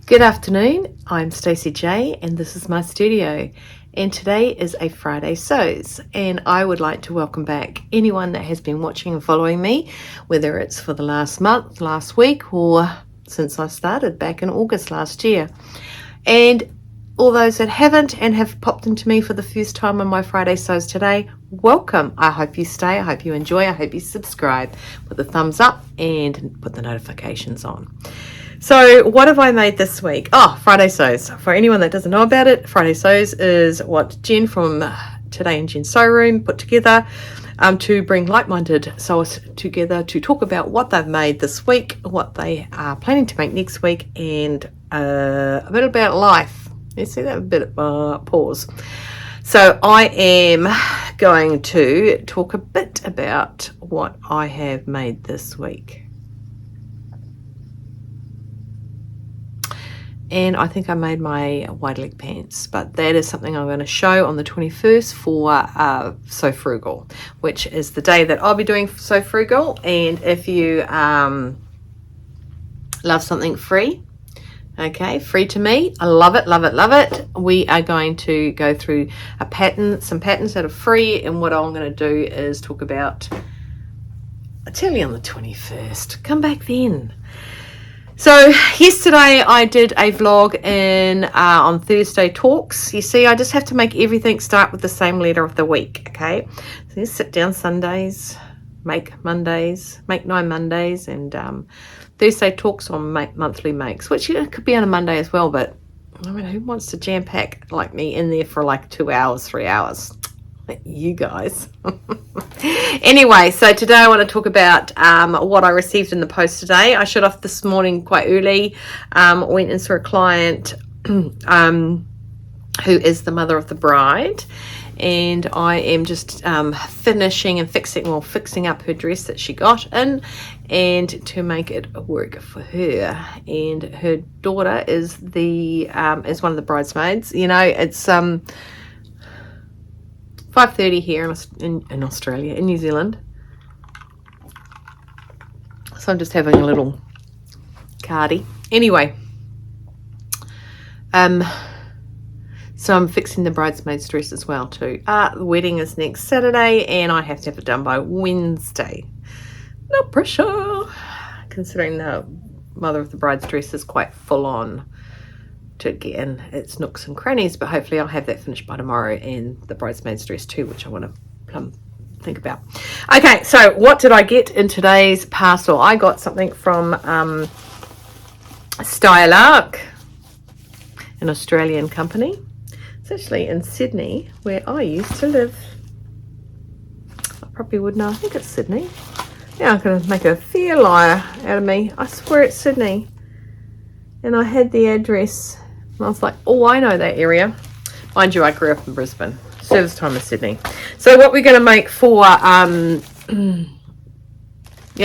Good afternoon, I'm Stacey J and this is my studio, and today is a Friday Sews, and I would like to welcome back anyone that has been watching and following me, whether it's for the last month, last week, or since I started back in August last year. And all those that haven't and have popped into me for the first time on my Friday Sews today, welcome. I hope you stay, I hope you enjoy, I hope you subscribe with a thumbs up and put the notifications on. So what have I made this week? Oh, Friday Sews. For anyone that doesn't know about it, Friday Sews is what Jen from Today in Jen's Sew Room put together to bring like-minded sewers together to talk about what they've made this week, what they are planning to make next week, and a bit about life. You see that? A bit pause. So I am going to talk a bit about what I have made this week. And I think I made my wide leg pants, but that is something I'm going to show on the 21st for Sew Frugal, which is the day that I'll be doing Sew Frugal. And if you love something free, okay, free to me, I love it, love it, love it. We are going to go through some patterns that are free, and what I'm going to do is talk about, I'll tell you on the 21st, come back then. So yesterday I did a vlog on Thursday Talks. You see, I just have to make everything start with the same letter of the week, okay? So you sit down Sundays, make Mondays, make 9 Mondays, and Thursday Talks on monthly makes, which could be on a Monday as well, but I mean, who wants to jam pack like me in there for like 2 hours, 3 hours? You guys. Anyway, so today I want to talk about what I received in the post today. I shut off this morning quite early, went and saw a client who is the mother of the bride, and I am just finishing and fixing up her dress that she got in, and to make it work for her. And her daughter is one of the bridesmaids. You know, it's 5:30 here in Australia, in New Zealand. So I'm just having a little cardi. Anyway, so I'm fixing the bridesmaid's dress as well too. The wedding is next Saturday, and I have to have it done by Wednesday. No pressure, considering the mother of the bride's dress is quite full on to get in its nooks and crannies, but hopefully I'll have that finished by tomorrow, and the bridesmaid's dress too, which I want to think about. Okay, so what did I get in today's parcel? I got something from Stylark, an Australian company. It's actually in Sydney, where I used to live. I probably would know. I think it's Sydney. Yeah, I'm going to make a fair liar out of me. I swear it's Sydney. And I had the address. And I was like, oh, I know that area. Mind you, I grew up in Brisbane. Service time in Sydney. So what we're going to make for, yeah,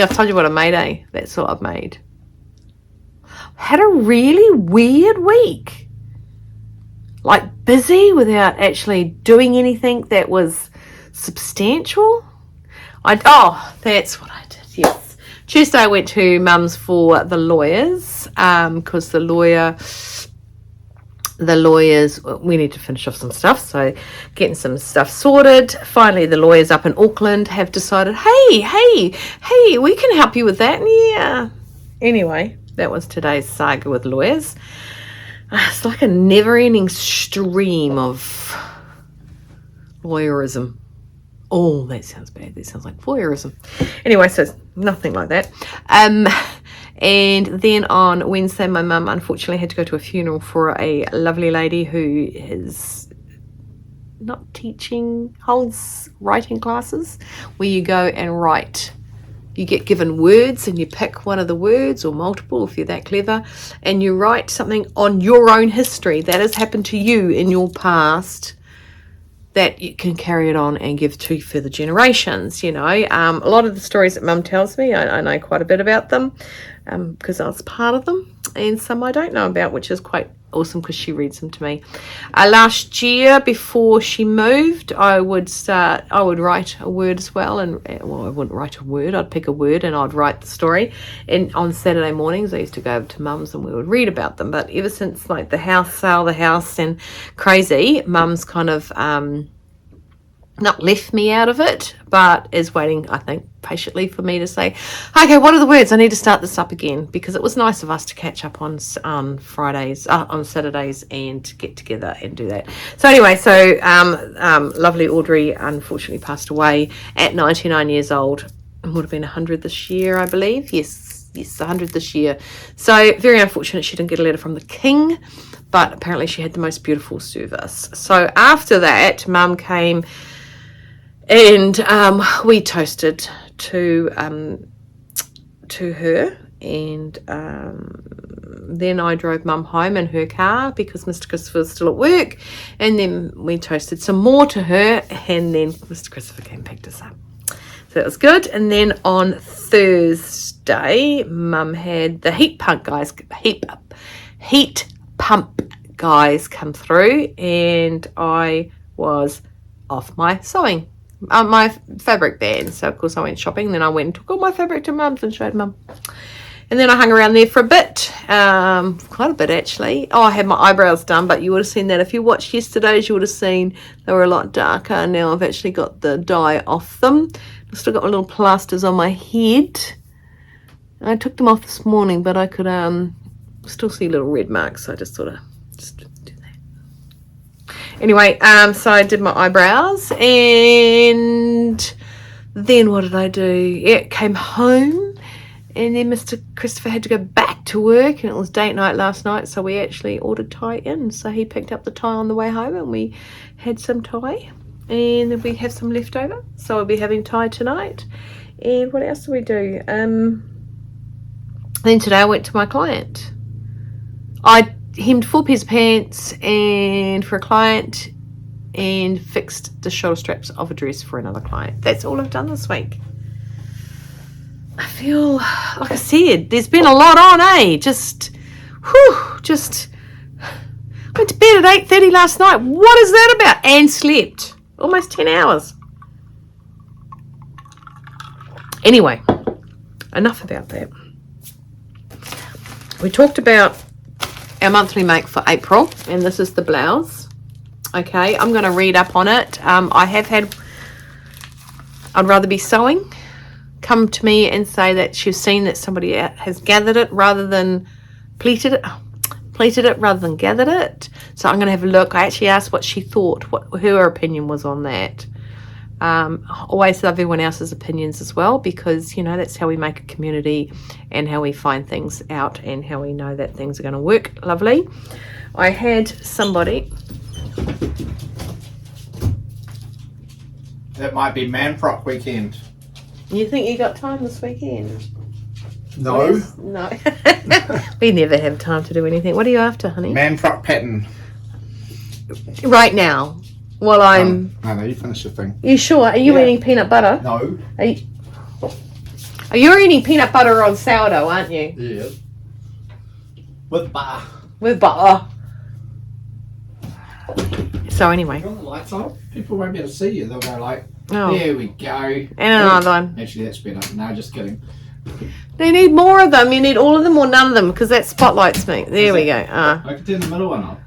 I've told you what I made, eh? That's what I've made. Had a really weird week. Like busy without actually doing anything that was substantial. Oh, that's what I did, yes. Tuesday I went to Mum's for the lawyers, because the lawyers, we need to finish off some stuff, so getting some stuff sorted. Finally, the lawyers up in Auckland have decided, hey, we can help you with that. Yeah. Anyway, that was today's saga with lawyers. It's like a never-ending stream of lawyerism. Oh, that sounds bad. That sounds like voyeurism. Anyway, so it's nothing like that. And then on Wednesday, my mum unfortunately had to go to a funeral for a lovely lady who is not teaching, holds writing classes where you go and write. You get given words and you pick one of the words, or multiple if you're that clever, and you write something on your own history that has happened to you in your past, that you can carry it on and give to further generations. You know, a lot of the stories that Mum tells me, I know quite a bit about them, because I was part of them, and some I don't know about, which is quite awesome because she reads them to me. Last year, before she moved, I would write a word as well, and well, I wouldn't write a word, I'd pick a word and I'd write the story. And on Saturday mornings I used to go over to Mum's and we would read about them. But ever since like the house and crazy, Mum's kind of not left me out of it, but is waiting, I think, patiently for me to say, okay, what are the words? I need to start this up again, because it was nice of us to catch up on Fridays, on Saturdays, and get together and do that. So anyway, lovely Audrey unfortunately passed away at 99 years old. Would have been 100 this year, I believe. Yes, 100 this year. So very unfortunate she didn't get a letter from the King, but apparently she had the most beautiful service. So after that, Mum came and we toasted to her, and then I drove Mum home in her car because Mr. Christopher was still at work, and then we toasted some more to her, and then Mr. Christopher came and picked us up. So that was good. And then on Thursday, Mum had the heat pump guys come through, and I was off my sewing. My fabric ban. So of course I went shopping, then I went and took all my fabric to Mum's and showed Mum, and then I hung around there for a bit, quite a bit actually. I had my eyebrows done, but you would have seen that if you watched yesterday's, you would have seen they were a lot darker. Now I've actually got the dye off them. I've still got my little plasters on my head. I took them off this morning, but I could still see little red marks, so I just thought of just do that. Anyway, so I did my eyebrows, and then what did I do? Yeah, came home, and then Mr. Christopher had to go back to work, and it was date night last night, so we actually ordered Thai in. So he picked up the Thai on the way home, and we had some Thai, and then we have some left over, so I'll be having Thai tonight. And what else do we do? Then today I went to my client. I hemmed 4 pairs of pants and for a client, and fixed the shoulder straps of a dress for another client. That's all I've done this week. I feel, like I said, there's been a lot on, eh? Went to bed at 8:30 last night. What is that about? And slept almost 10 hours. Anyway, enough about that. We talked about our monthly make for April, and this is the blouse. Okay, I'm going to read up on it. I'd rather be sewing come to me and say that she's seen that somebody has gathered it rather than pleated it rather than gathered it. So I'm going to have a look. I actually asked what she thought, what her opinion was on that. Always love everyone else's opinions as well, because, you know, that's how we make a community and how we find things out and how we know that things are going to work. Lovely. I had somebody. It might be Man Prop weekend. You think you got time this weekend? No. Yes? No. We never have time to do anything. What are you after, honey? Man Prop pattern. Right now. Well, I'm... No, you finish your thing. Are you sure? Are you eating peanut butter? No. Are you eating peanut butter on sourdough, aren't you? Yeah. With butter. With butter. So anyway. Turn the lights on. People won't be able to see you. They'll go like, oh. There we go. And another one. Actually, that's better. No, just kidding. They need more of them. You need all of them or none of them, because that spotlights me. There we go. I can turn the middle one on.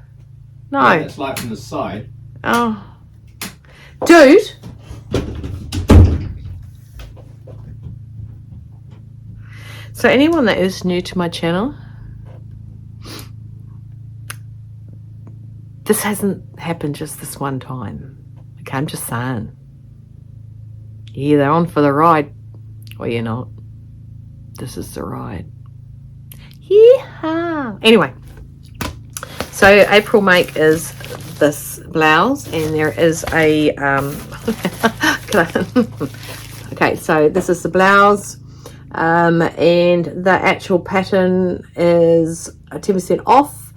No. Yeah, it's light from the side. Oh. Dude. So anyone that is new to my channel, this hasn't happened just this one time. Okay, I'm just saying. You're either on for the ride or you're not. This is the ride. Yeehaw! Anyway, so April make is this blouse, and there is a okay, so this is the blouse, and the actual pattern is 10% off,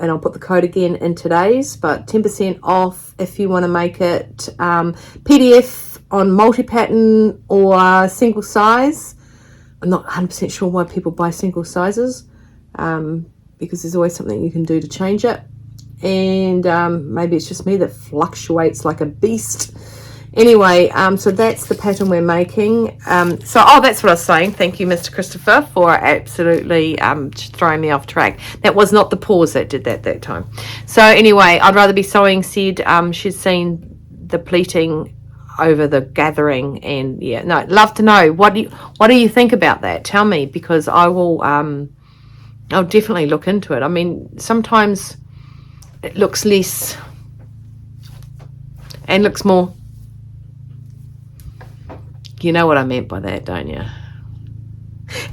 and I'll put the code again in today's, but 10% off if you want to make it PDF on multi-pattern or single size. I'm not 100% sure why people buy single sizes, because there's always something you can do to change it. And maybe it's just me that fluctuates like a beast. Anyway, so that's the pattern we're making. Oh, that's what I was saying. Thank you, Mr. Christopher, for absolutely throwing me off track. That was not the pause that did that time. So anyway, I'd rather be sewing said she's seen the pleating over the gathering, and yeah, no, love to know what do you think about that. Tell me, because I will I'll definitely look into it. I mean, sometimes it looks less and looks more. You know what I meant by that, don't you?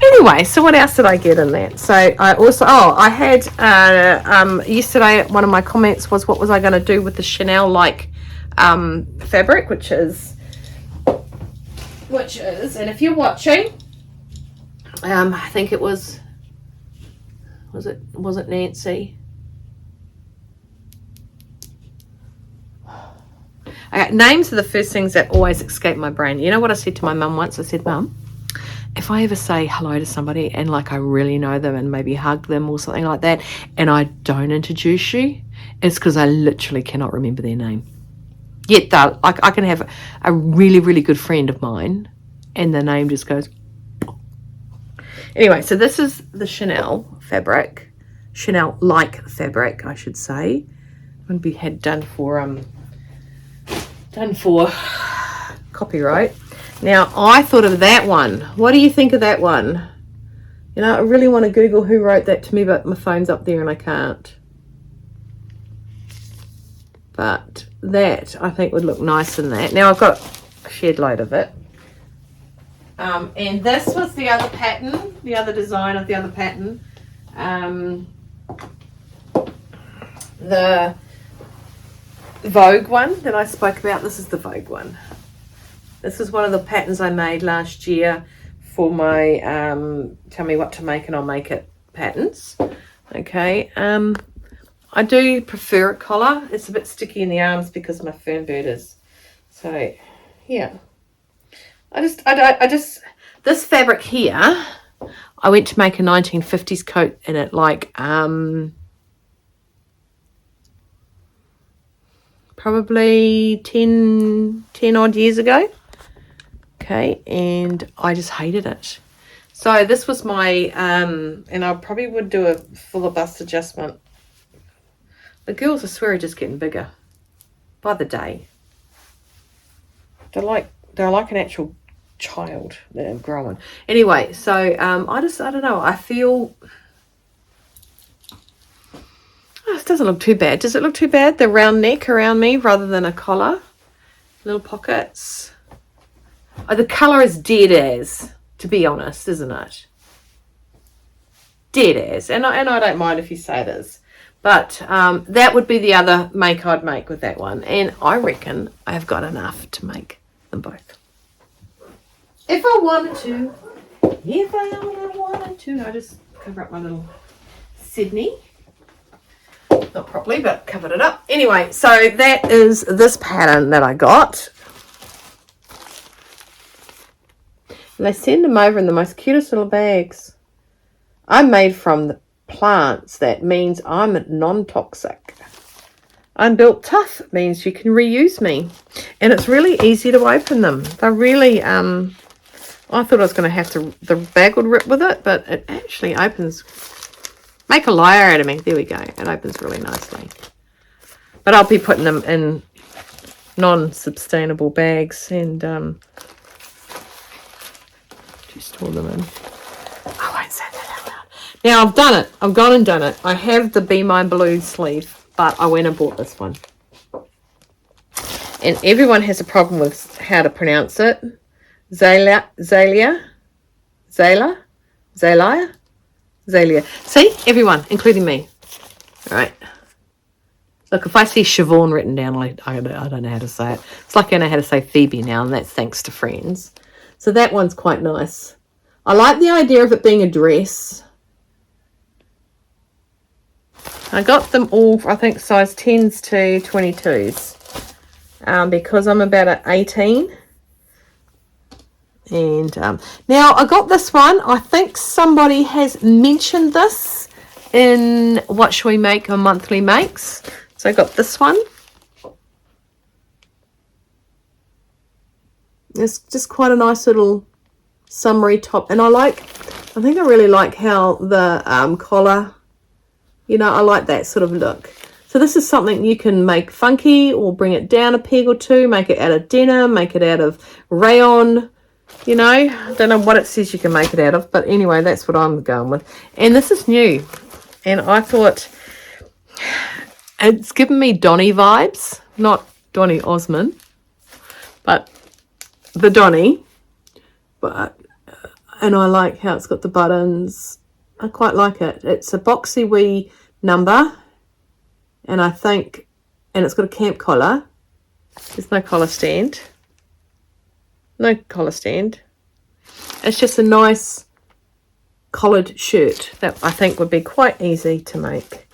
Anyway, so what else did I get in that? So I also, I had yesterday, one of my comments was, what was I going to do with the Chanel like fabric, which is, and if you're watching, I think it was it Nancy? Names are the first things that always escape my brain. You know what I said to my mum once? I said, Mum, if I ever say hello to somebody and like I really know them and maybe hug them or something like that, and I don't introduce you, it's because I literally cannot remember their name. Yet though, like I can have a really, really good friend of mine and the name just goes. Anyway, so this is the Chanel fabric. Chanel like fabric, I should say. Would be had done for copyright. Now, I thought of that one. What do you think of that one? You know, I really want to Google who wrote that to me, but my phone's up there and I can't. But that, I think, would look nice in that. Now, I've got a shed load of it. And this was the other pattern, the other design of the other pattern. The Vogue one that I spoke about. This is the Vogue one. This is one of the patterns I made last year for my tell me what to make and I'll make it patterns. Okay, I do prefer a collar. It's a bit sticky in the arms because of my fern birders. So yeah, I just this fabric here, I went to make a 1950s coat in it, like probably 10 odd years ago. Okay, and I just hated it. So this was my and I probably would do a fuller bust adjustment. The girls, I swear, are just getting bigger by the day. They're like an actual child. They're growing. Anyway, so I don't know. I feel this doesn't look too bad. Does it look too bad? The round neck around me rather than a collar, little pockets. Oh, the colour is dead as, to be honest, isn't it? Dead as, and I don't mind if you say it is. But that would be the other make I'd make with that one. And I reckon I've got enough to make them both. If I wanted to. If I wanted to. I just cover up my little Sydney. Not properly, but covered it up. Anyway, so that is this pattern that I got. And they send them over in the most cutest little bags. I'm made from the plants. That means I'm non-toxic. I'm built tough. It means you can reuse me. And it's really easy to open them. They're really, I thought I was going to have to, the bag would rip with it, but it actually opens. Make a liar out of me. There we go. It opens really nicely. But I'll be putting them in non-sustainable bags and to store them in. I won't say that out loud. Now I've done it. I've gone and done it. I have the Be Mine Blue sleeve, but I went and bought this one. And everyone has a problem with how to pronounce it. Zalia. See, everyone, including me. All right. Look, if I see Siobhan written down, I don't know how to say it. It's like I know how to say Phoebe now, and that's thanks to friends. So that one's quite nice. I like the idea of it being a dress. I got them all, I think, size 10s to 22s because I'm about at 18. And now I got this one. I think somebody has mentioned this in What Shall We Make on monthly makes. So I got this one. It's just quite a nice little summery top, and I think I really like how the collar, you know, I like that sort of look. So this is something you can make funky or bring it down a peg or two, make it out of denim, make it out of rayon, you know. I don't know what it says you can make it out of, but anyway, that's what I'm going with. And this is new, and I thought it's given me Donny vibes, not Donny Osmond, but the Donny. But and I like how it's got the buttons. I quite like it. It's a boxy wee number, and it's got a camp collar. There's no collar stand. No collar stand. It's just a nice collared shirt that I think would be quite easy to make.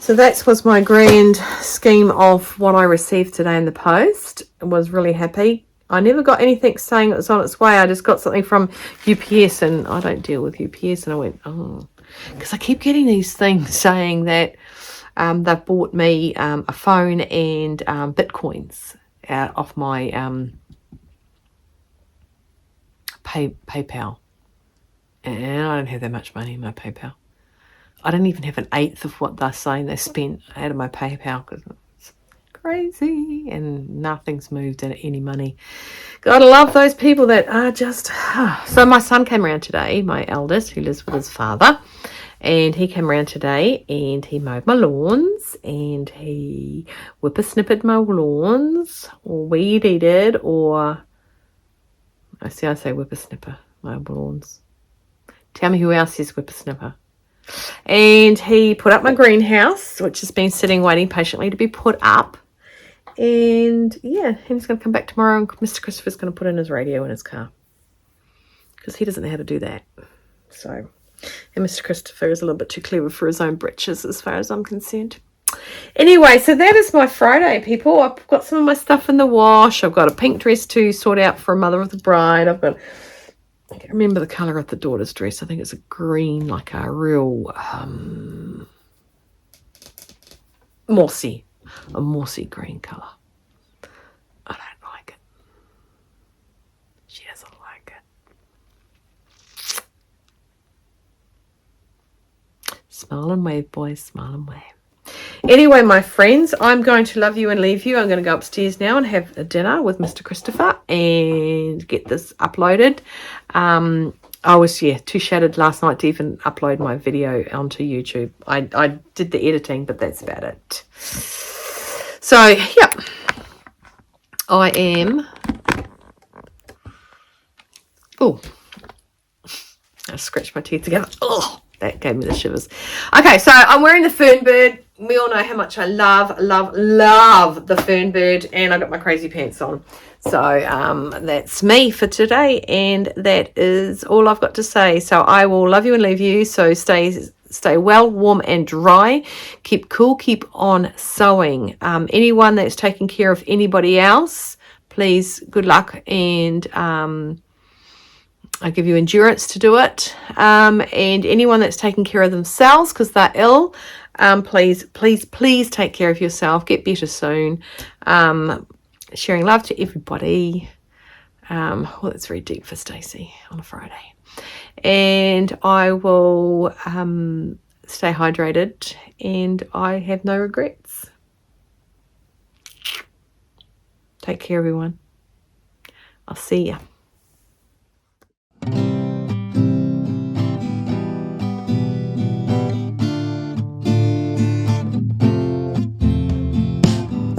So that was my grand scheme of what I received today in the post. I was really happy. I never got anything saying it was on its way. I just got something from UPS, and I don't deal with UPS. And I went, oh, because I keep getting these things saying that they've bought me a phone and Bitcoins out of my PayPal. And I don't have that much money in my PayPal. I don't even have an eighth of what they're saying they spent out of my PayPal, because it's crazy and nothing's moved in any money. Gotta love those people that are just... So my son came around today, my eldest, who lives with his father, and he came around today and he mowed my lawns, and he whippersnippered my lawns, or weed-eated, or... I say whippersnipper, my lawns. Tell me who else says whippersnipper. And he put up my greenhouse, which has been sitting waiting patiently to be put up. And yeah, he's going to come back tomorrow, and Mr. Christopher's going to put in his radio in his car, because he doesn't know how to do that. So, and Mr. Christopher is a little bit too clever for his own britches as far as I'm concerned. Anyway, so that is my Friday, people. I've got some of my stuff in the wash. I've got a pink dress to sort out for a mother of the bride. I can't remember the colour of the daughter's dress. I think it's a green, like a real mossy green colour. I don't like it. She doesn't like it. Smile and wave, boys. Smile and wave. Anyway, my friends, I'm going to love you and leave you. I'm going to go upstairs now and have a dinner with Mr. Christopher and get this uploaded. I was, too shattered last night to even upload my video onto YouTube. I did the editing, but that's about it. So, yeah. I am... Oh. I scratched my teeth together. Oh, that gave me the shivers. Okay, so I'm wearing the Fernbird. We all know how much I love the Fernbird, and I got my crazy pants on. So that's me for today, and that is all I've got to say. So I will love you and leave you. So stay well, warm and dry. Keep cool, keep on sewing. Anyone that's taking care of anybody else, please, good luck, and I give you endurance to do it. And anyone that's taking care of themselves because they're ill, please take care of yourself. Get better soon. Sharing love to everybody. Well, that's very deep for Stacey on a Friday. And I will stay hydrated, and I have no regrets. Take care, everyone. I'll see ya.